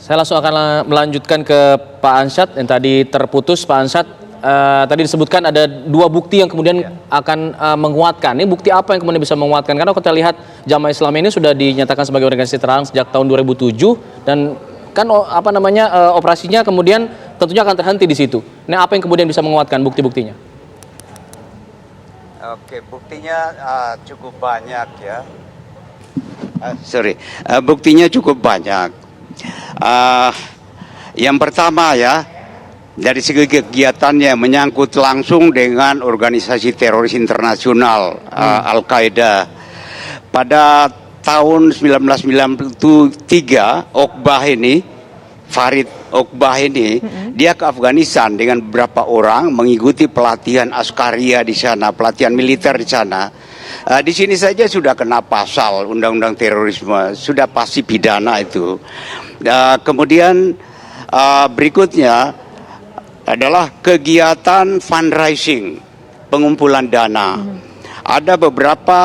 Saya langsung akan melanjutkan ke Pak Ansyad yang tadi terputus. Pak Ansyad, tadi disebutkan ada dua bukti yang kemudian akan menguatkan. Ini bukti apa yang kemudian bisa menguatkan? Karena kita lihat Jamaah Islam ini sudah dinyatakan sebagai organisasi terlarang sejak tahun 2007 dan kan operasinya kemudian tentunya akan terhenti di situ. Nah, apa yang kemudian bisa menguatkan bukti-buktinya? Oke, buktinya cukup banyak ya. Buktinya cukup banyak. Yang pertama ya, dari segi kegiatannya menyangkut langsung dengan organisasi teroris internasional Al-Qaeda. Pada tahun 1993, Farid Oqbah ini, dia ke Afghanistan dengan beberapa orang mengikuti pelatihan askaria di sana, pelatihan militer di sana. Di sini saja sudah kena pasal undang-undang terorisme, sudah pasti pidana itu. Kemudian berikutnya adalah kegiatan fundraising, pengumpulan dana. Ada beberapa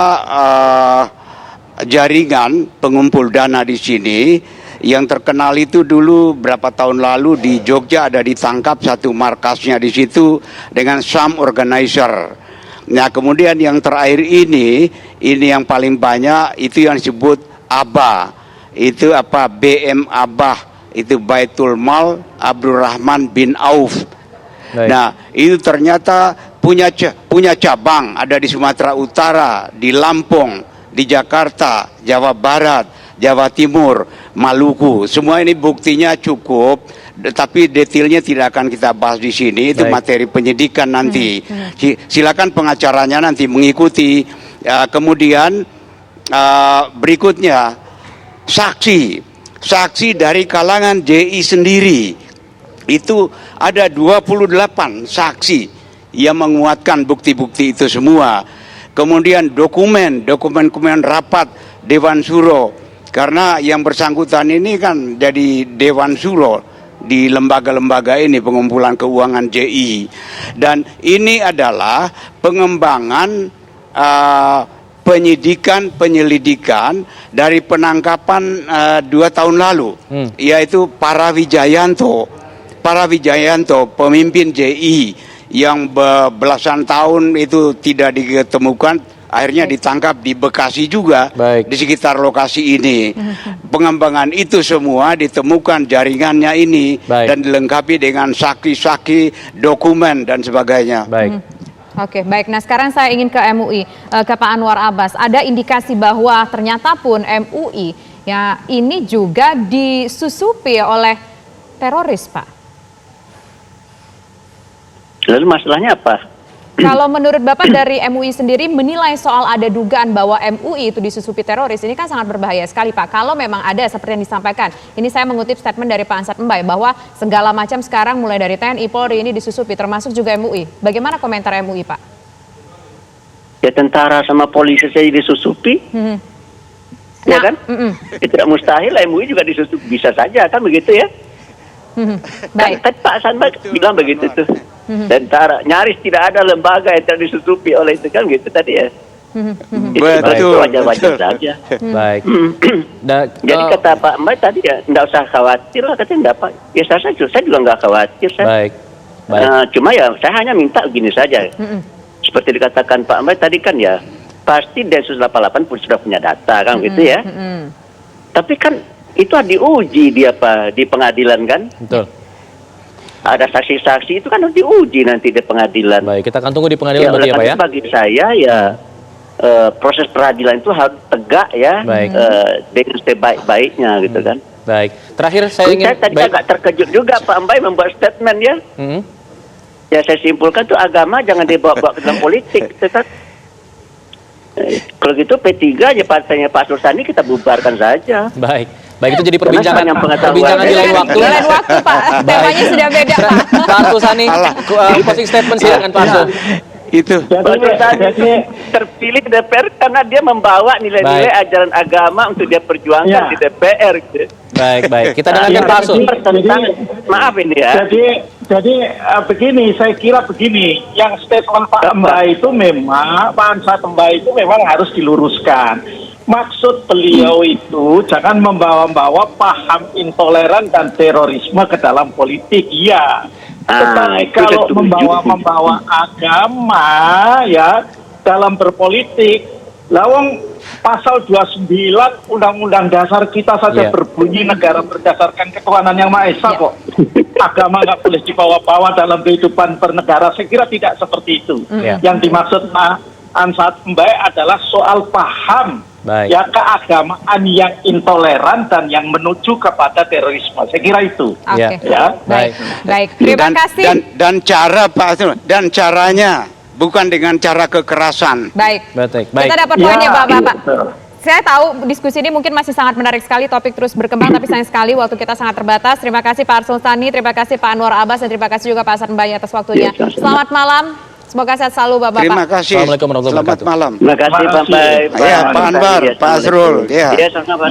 jaringan pengumpul dana di sini. Yang terkenal itu dulu berapa tahun lalu di Jogja ada ditangkap satu markasnya di situ dengan some organizer. Nah, kemudian yang terakhir ini yang paling banyak itu yang disebut ABA. Itu apa? BM ABA, itu Baitul Mal Abdurrahman bin Auf. Baik. Nah, itu ternyata punya cabang ada di Sumatera Utara, di Lampung, di Jakarta, Jawa Barat, Jawa Timur, Maluku. Semua ini buktinya cukup, tapi detailnya tidak akan kita bahas di sini. Itu materi penyidikan nanti. Silakan pengacaranya nanti mengikuti. Kemudian berikutnya saksi dari kalangan JI sendiri. Itu ada 28 saksi yang menguatkan bukti-bukti itu semua. Kemudian dokumen rapat Dewan Suro. Karena yang bersangkutan ini kan jadi Dewan Suro di lembaga-lembaga ini, pengumpulan keuangan JI. Dan ini adalah pengembangan penyelidikan dari penangkapan 2 tahun lalu, yaitu Parawijayanto, pemimpin JI yang belasan tahun itu tidak ditemukan. Akhirnya ditangkap di Bekasi juga. Di sekitar lokasi ini. Pengembangan itu semua ditemukan jaringannya ini dan dilengkapi dengan saksi-saksi, dokumen dan sebagainya. Oke, baik. Nah, sekarang saya ingin ke MUI, ke Pak Anwar Abbas. Ada indikasi bahwa ternyata pun MUI ya ini juga disusupi oleh teroris, Pak. Lalu masalahnya apa? Kalau menurut Bapak dari MUI sendiri menilai soal ada dugaan bahwa MUI itu disusupi teroris, ini kan sangat berbahaya sekali, Pak. Kalau memang ada seperti yang disampaikan, ini saya mengutip statement dari Pak Ansyad Mbae bahwa segala macam sekarang mulai dari TNI, Polri ini disusupi, termasuk juga MUI. Bagaimana komentar MUI, Pak? Ya tentara sama polisi saja disusupi, ya kan? Itu tidak mustahil MUI juga disusupi, bisa saja kan begitu ya? Baik. Kan Pak Hasan bilang begitu tuh. Tentara nyaris tidak ada lembaga yang tidak disusupi oleh itu kan gitu tadi ya. Betul. Wajar-wajar saja. Baik. Jadi kata Pak Mbae tadi ya tidak usah khawatir lah, katanya enggak Pak. Ya saya juga nggak khawatir saya. Baik. Cuma ya saya hanya minta begini saja. Seperti dikatakan Pak Mbae tadi kan ya pasti Densus 88 pun sudah punya data kan gitu ya. Tapi kan itu diuji di pengadilan kan. Betul. Ada saksi-saksi itu kan harus diuji nanti di pengadilan. Baik, kita akan tunggu di pengadilan berarti ya Pak ya. Bagi saya ya proses peradilan itu harus tegak ya, dengan sebaik-baiknya gitu kan. Baik, terakhir saya ingin. Saya tadi agak terkejut juga Pak Mbae membuat statement ya. Ya saya simpulkan tuh agama jangan dibawa-bawa ke dalam politik, gitu kan. Kalau gitu P3 aja partainya Pak Sursani kita bubarkan saja. Baik, itu jadi perbincangan di lain waktu. Di lain waktu, Pak. Temanya sudah beda, Pak. Pak Arsul Sani, closing statement silakan Pak Arsul. Itu. Jadi terpilih DPR karena dia membawa nilai-nilai ajaran agama untuk dia perjuangkan di DPR. Gitu. Baik. Kita dengarkan Pak Arsul. Maaf ini ya. Jadi begini, saya kira begini, yang statement Pak Mbae itu memang, Pak Ansyad Mbae itu memang harus diluruskan. maksud beliau itu jangan membawa-bawa paham intoleran dan terorisme ke dalam politik, ya. Tetapi itu saya kalau setuju. membawa agama ya dalam berpolitik, lawang pasal 29 Undang-Undang Dasar kita saja berbunyi negara berdasarkan ketuhanan yang Maha Esa kok. Agama nggak boleh dibawa-bawa dalam kehidupan bernegara. Saya kira tidak seperti itu. Yang dimaksud Pak Ansat Mbae adalah soal paham ya keagamaan yang intoleran dan yang menuju kepada terorisme. Saya kira itu. Oke. Ya. Baik. Terima kasih. Dan cara Pak Asrul, dan caranya bukan dengan cara kekerasan. Baik. Baik. Kita dapat poinnya, Bapak-bapak. betul. Saya tahu diskusi ini mungkin masih sangat menarik sekali, topik terus berkembang, tapi sayang sekali waktu kita sangat terbatas. Terima kasih Pak Arsul Sani, terima kasih Pak Anwar Abbas, dan terima kasih juga Pak Ansat Mbae atas waktunya. Selamat malam, semoga sehat selalu Bapak-bapak. Terima kasih. Assalamualaikum warahmatullahi Selamat wabarakatuh. malam. Terima kasih Pak Mbae. Ya, Pak Anwar, Pak Asrul. Ya. Ya, sama-sama.